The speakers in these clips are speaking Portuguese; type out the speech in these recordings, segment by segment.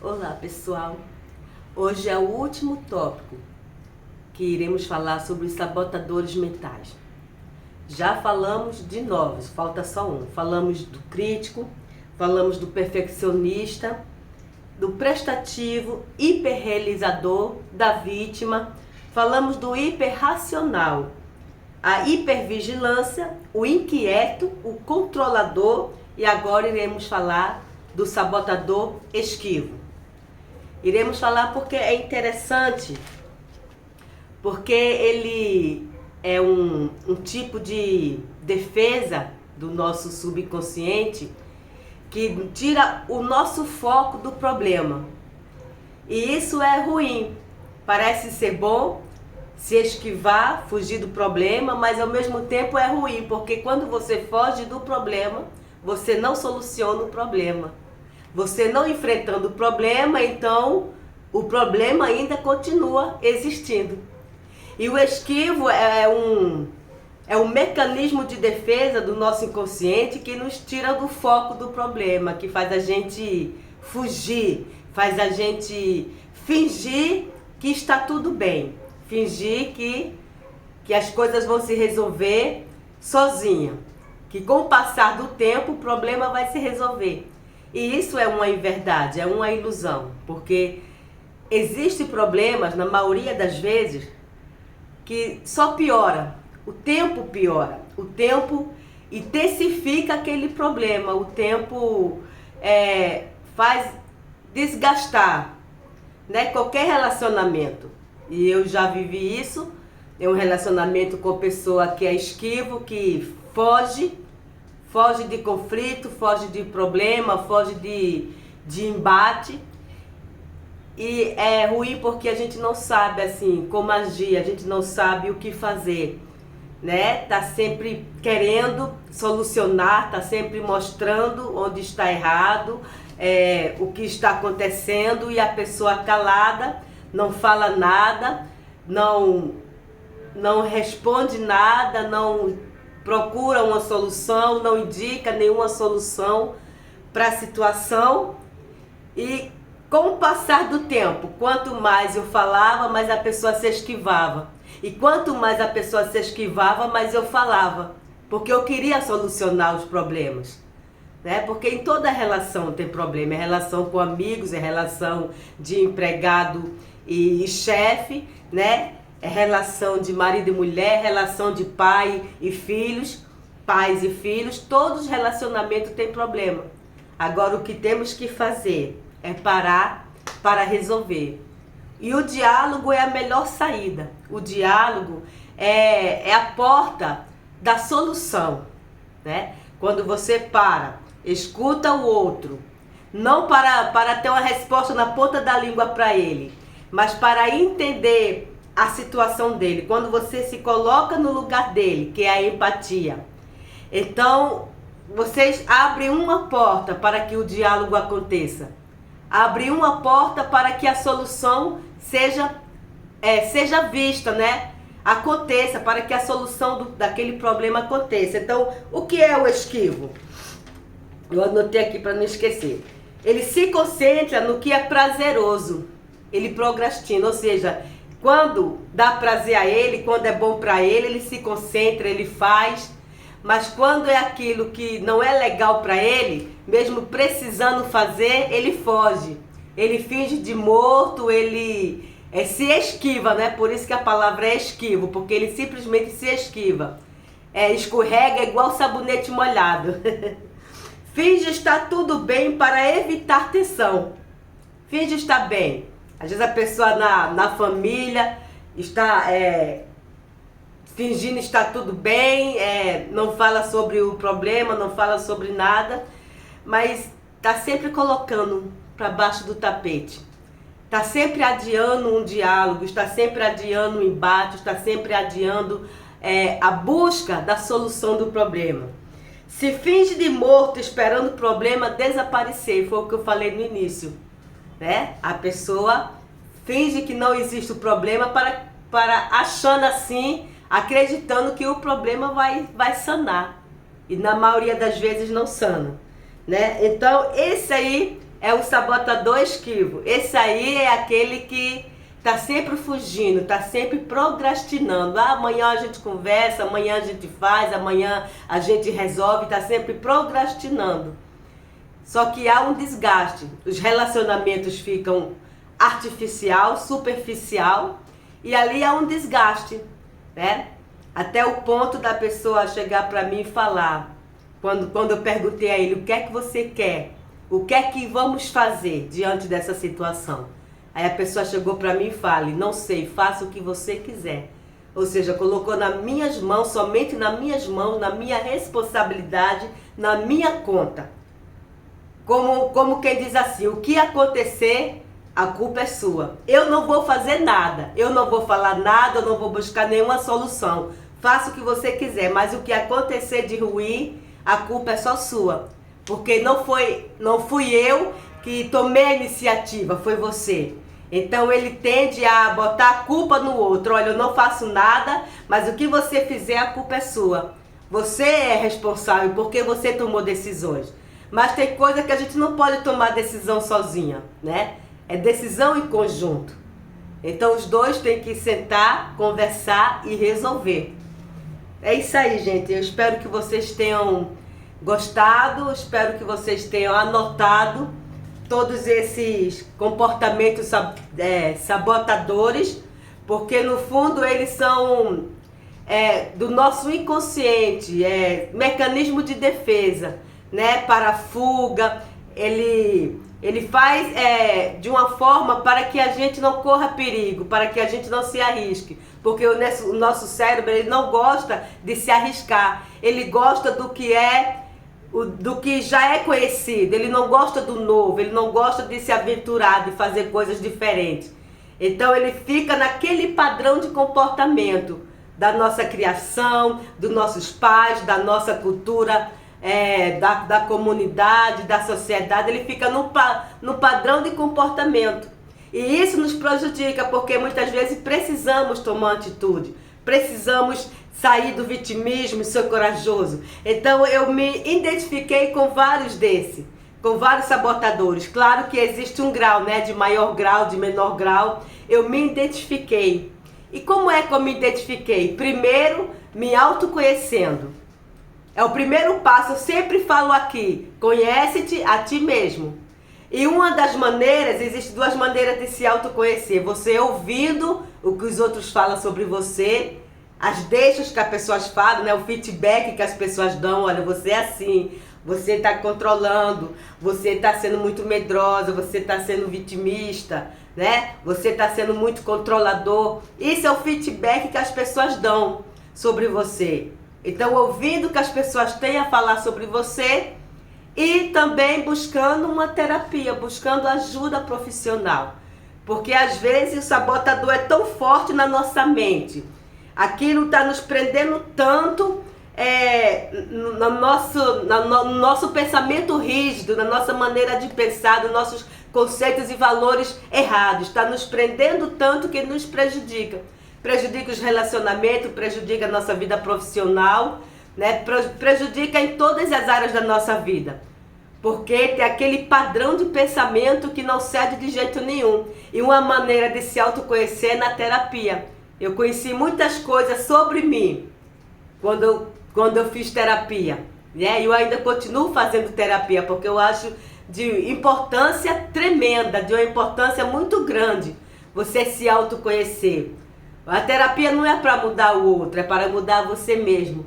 Olá pessoal, hoje é o último tópico que iremos falar sobre os sabotadores mentais. Já falamos de novos, falta só um. Falamos do crítico, falamos do perfeccionista, do prestativo, hiperrealizador, da vítima, falamos do hiperracional, a hipervigilância, o inquieto, o controlador e agora iremos falar do sabotador esquivo. Iremos falar porque é interessante, porque ele é um tipo de defesa do nosso subconsciente que tira o nosso foco do problema. E isso é ruim. Parece ser bom se esquivar, fugir do problema, mas ao mesmo tempo é ruim, porque quando você foge do problema, você não soluciona o problema. Você não enfrentando o problema, então o problema ainda continua existindo. E o esquivo é um mecanismo de defesa do nosso inconsciente que nos tira do foco do problema, que faz a gente fugir, faz a gente fingir que está tudo bem, fingir que as coisas vão se resolver sozinha, que com o passar do tempo o problema vai se resolver. E isso é uma inverdade, é uma ilusão, porque existem problemas, na maioria das vezes, que só piora, o tempo piora, o tempo intensifica aquele problema, o tempo faz desgastar, né, qualquer relacionamento. E eu já vivi isso, é um relacionamento com pessoa que é esquivo, que foge de conflito, foge de problema, foge de embate. E é ruim porque a gente não sabe assim como agir, a gente não sabe o que fazer, né? Tá sempre querendo solucionar, tá sempre mostrando onde está errado, o que está acontecendo, e a pessoa calada, não fala nada, não responde nada, não procura uma solução, não indica nenhuma solução para a situação. E com o passar do tempo, quanto mais eu falava, mais a pessoa se esquivava. E quanto mais a pessoa se esquivava, mais eu falava. Porque eu queria solucionar os problemas, né? Porque em toda relação tem problema. É relação com amigos, é relação de empregado e chefe, né? É relação de marido e mulher, relação de pai e filhos, pais e filhos. Todos os relacionamentos têm problema. Agora o que temos que fazer é parar para resolver. E o diálogo é a melhor saída. O diálogo é a porta da solução, né? Quando você escuta o outro, não para ter uma resposta na ponta da língua para ele, mas para entender a situação dele. Quando você se coloca no lugar dele, que é a empatia, então vocês abrem uma porta para que o diálogo aconteça. Abre uma porta para que a solução seja vista, né? Aconteça, para que a solução daquele problema aconteça. Então, o que é o esquivo? Eu anotei aqui para não esquecer. Ele se concentra no que é prazeroso. Ele procrastina, ou seja, quando dá prazer a ele, quando é bom para ele se concentra, ele faz. Mas quando é aquilo que não é legal para ele, mesmo precisando fazer, ele foge. Ele finge de morto, ele se esquiva, né? Por isso que a palavra é esquivo, porque ele simplesmente se esquiva. Escorrega igual sabonete molhado. Finge estar tudo bem para evitar tensão. Finge estar bem. Às vezes a pessoa na família está fingindo estar tudo bem, não fala sobre o problema, não fala sobre nada, mas está sempre colocando para baixo do tapete. Está sempre adiando um diálogo, está sempre adiando um embate, está sempre adiando a busca da solução do problema. Se finge de morto esperando o problema desaparecer, foi o que eu falei no início, né? A pessoa finge que não existe o problema para achando assim, acreditando que o problema vai sanar. E na maioria das vezes não sana, né? Então esse aí é o sabotador esquivo. Esse aí é aquele que tá sempre fugindo, tá sempre procrastinando. Ah, amanhã a gente conversa, amanhã a gente faz, amanhã a gente resolve, tá sempre procrastinando. Só que há um desgaste. Os relacionamentos ficam artificial, superficial, e ali há um desgaste, né? Até o ponto da pessoa chegar para mim e falar, quando eu perguntei a ele, o que é que você quer? O que é que vamos fazer diante dessa situação? Aí a pessoa chegou para mim e fala, não sei, faça o que você quiser. Ou seja, colocou nas minhas mãos, somente nas minhas mãos, na minha responsabilidade, na minha conta. Como quem diz assim, o que acontecer, a culpa é sua. Eu não vou fazer nada, eu não vou falar nada, eu não vou buscar nenhuma solução. Faça o que você quiser, mas o que acontecer de ruim, a culpa é só sua. Porque não fui eu que tomei a iniciativa, foi você. Então ele tende a botar a culpa no outro. Olha, eu não faço nada, mas o que você fizer, a culpa é sua. Você é responsável porque você tomou decisões. Mas tem coisa que a gente não pode tomar decisão sozinha, né? É decisão em conjunto. Então os dois têm que sentar, conversar e resolver. É isso aí, gente. Eu espero que vocês tenham gostado, espero que vocês tenham anotado todos esses comportamentos sabotadores, porque no fundo eles são do nosso inconsciente, mecanismo de defesa, né, para fuga. Ele faz de uma forma para que a gente não corra perigo, para que a gente não se arrisque, porque o nosso cérebro ele não gosta de se arriscar, ele gosta do que já é conhecido, ele não gosta do novo, ele não gosta de se aventurar, de fazer coisas diferentes. Então ele fica naquele padrão de comportamento da nossa criação, dos nossos pais, da nossa cultura, da comunidade, da sociedade. Ele fica no padrão de comportamento. E isso nos prejudica, porque muitas vezes precisamos tomar atitude, precisamos sair do vitimismo e ser corajoso. Então eu me identifiquei com vários com vários sabotadores. Claro que existe um grau, né, de maior grau, de menor grau. Eu me identifiquei. E como é que eu me identifiquei? Primeiro, me autoconhecendo. É o primeiro passo, eu sempre falo aqui, conhece-te a ti mesmo. E uma das maneiras, existem duas maneiras de se autoconhecer. Você ouvindo o que os outros falam sobre você, as deixas que as pessoas falam, né? O feedback que as pessoas dão, olha, você é assim, você está controlando, você está sendo muito medrosa, você está sendo vitimista, né? Você está sendo muito controlador. Isso é o feedback que as pessoas dão sobre você. Então, ouvindo o que as pessoas têm a falar sobre você e também buscando uma terapia, buscando ajuda profissional. Porque às vezes o sabotador é tão forte na nossa mente, aquilo está nos prendendo tanto no nosso pensamento rígido, na nossa maneira de pensar, nos nossos conceitos e valores errados. Está nos prendendo tanto que nos prejudica. Prejudica os relacionamentos, prejudica a nossa vida profissional, né? Prejudica em todas as áreas da nossa vida. Porque tem aquele padrão de pensamento que não cede de jeito nenhum. E uma maneira de se autoconhecer é na terapia. Eu conheci muitas coisas sobre mim quando eu fiz terapia, né? E eu ainda continuo fazendo terapia, porque eu acho de importância tremenda, de uma importância muito grande, você se autoconhecer. A terapia não é para mudar o outro, é para mudar você mesmo.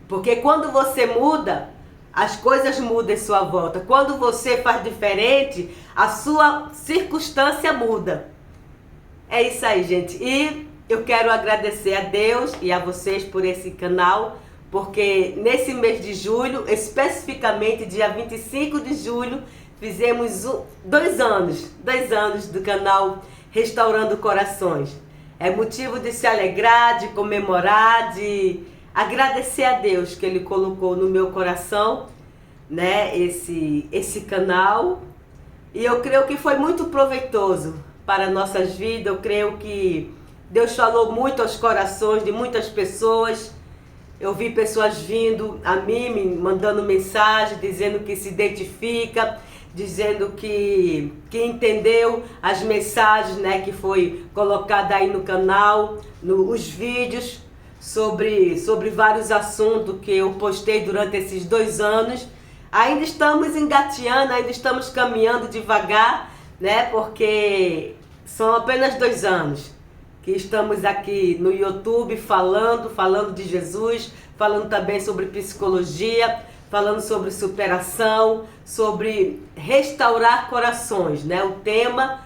Porque quando você muda, as coisas mudam em sua volta. Quando você faz diferente, a sua circunstância muda. É isso aí, gente. E eu quero agradecer a Deus e a vocês por esse canal, porque nesse mês de julho, especificamente dia 25 de julho, fizemos 2 anos do canal Restaurando Corações. É motivo de se alegrar, de comemorar, de agradecer a Deus que Ele colocou no meu coração, né, esse canal. E eu creio que foi muito proveitoso para nossas vidas. Eu creio que Deus falou muito aos corações de muitas pessoas. Eu vi pessoas vindo a mim, me mandando mensagem, dizendo que se identifica, dizendo que entendeu as mensagens, né, que foi colocada aí no canal, os vídeos sobre vários assuntos que eu postei durante esses 2 anos. Ainda estamos engateando, ainda estamos caminhando devagar, né, porque são apenas 2 anos que estamos aqui no YouTube falando de Jesus, falando também sobre psicologia, falando sobre superação, sobre restaurar corações, né? O tema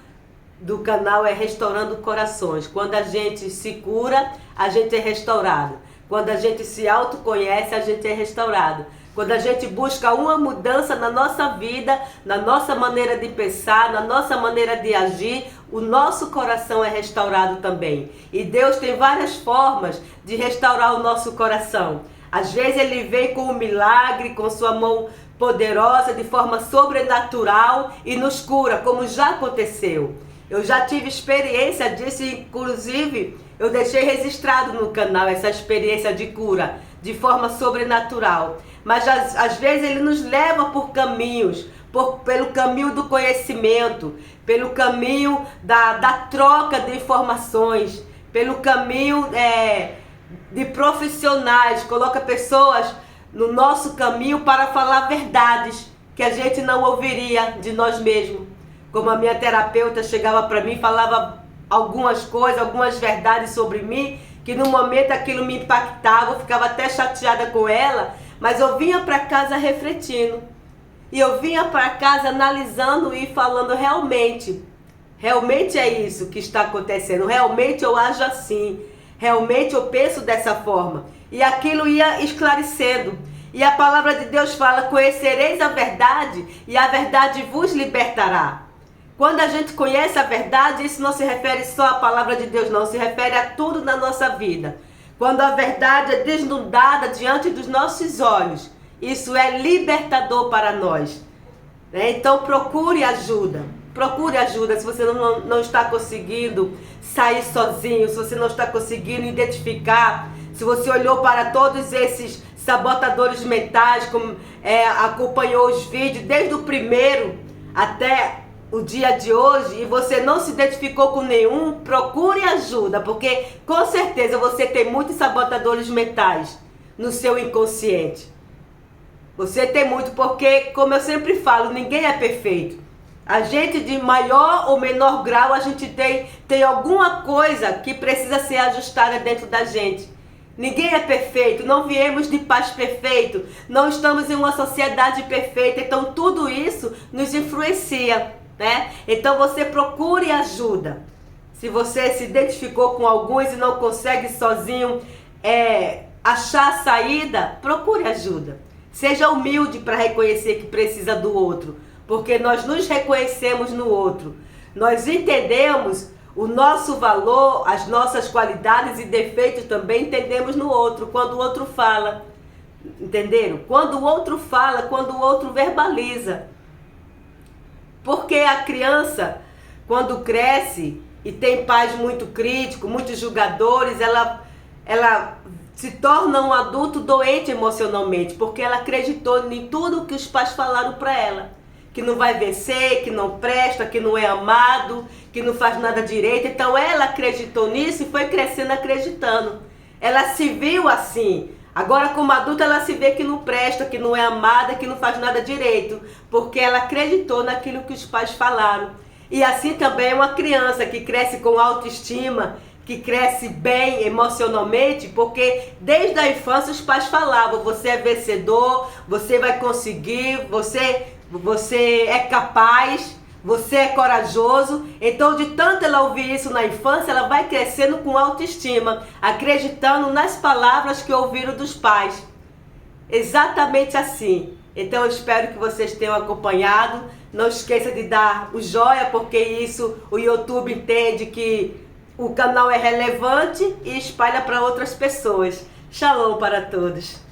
do canal é Restaurando Corações. Quando a gente se cura, a gente é restaurado. Quando a gente se autoconhece, a gente é restaurado. Quando a gente busca uma mudança na nossa vida, na nossa maneira de pensar, na nossa maneira de agir, o nosso coração é restaurado também. E Deus tem várias formas de restaurar o nosso coração. Às vezes Ele vem com um milagre, com sua mão poderosa, de forma sobrenatural e nos cura, como já aconteceu. Eu já tive experiência disso, inclusive eu deixei registrado no canal essa experiência de cura, de forma sobrenatural. Mas às vezes Ele nos leva por caminhos, pelo caminho do conhecimento, pelo caminho da troca de informações, pelo caminho de profissionais, coloca pessoas no nosso caminho para falar verdades que a gente não ouviria de nós mesmos. Como a minha terapeuta chegava para mim e falava algumas coisas, algumas verdades sobre mim, que no momento aquilo me impactava, eu ficava até chateada com ela, mas eu vinha para casa refletindo. E eu vinha para casa analisando e falando realmente é isso que está acontecendo, realmente eu ajo assim, realmente eu penso dessa forma. E aquilo ia esclarecendo. E a palavra de Deus fala: conhecereis a verdade e a verdade vos libertará. Quando a gente conhece a verdade, isso não se refere só à palavra de Deus, não, se refere a tudo na nossa vida. Quando a verdade é desnudada diante dos nossos olhos, isso é libertador para nós. Então procure ajuda. Procure ajuda se você não está conseguindo sair sozinho, se você não está conseguindo identificar, se você olhou para todos esses sabotadores mentais, acompanhou os vídeos desde o primeiro até o dia de hoje e você não se identificou com nenhum, procure ajuda, porque com certeza você tem muitos sabotadores mentais no seu inconsciente. Você tem muito, porque, como eu sempre falo, ninguém é perfeito. A gente, de maior ou menor grau, a gente tem alguma coisa que precisa ser ajustada dentro da gente. Ninguém é perfeito, não viemos de pais perfeitos, não estamos em uma sociedade perfeita, então tudo isso nos influencia, né? Então você procure ajuda. Se você se identificou com alguns e não consegue sozinho achar a saída, procure ajuda. Seja humilde para reconhecer que precisa do outro, porque nós nos reconhecemos no outro. Nós entendemos o nosso valor, as nossas qualidades e defeitos também entendemos no outro, quando o outro fala. Entenderam? Quando o outro fala, quando o outro verbaliza. Porque a criança, quando cresce e tem pais muito críticos, muitos julgadores, ela se torna um adulto doente emocionalmente, porque ela acreditou em tudo que os pais falaram para ela. Que não vai vencer, que não presta, que não é amado, que não faz nada direito. Então ela acreditou nisso e foi crescendo acreditando. Ela se viu assim. Agora, como adulta, ela se vê que não presta, que não é amada, que não faz nada direito, porque ela acreditou naquilo que os pais falaram. E assim também é uma criança que cresce com autoestima, que cresce bem emocionalmente, porque desde a infância os pais falavam: você é vencedor, você vai conseguir, você é capaz, você é corajoso. Então, de tanto ela ouvir isso na infância, ela vai crescendo com autoestima, acreditando nas palavras que ouviram dos pais. Exatamente assim. Então, eu espero que vocês tenham acompanhado. Não esqueça de dar o joinha, porque isso o YouTube entende que o canal é relevante e espalha para outras pessoas. Shalom para todos.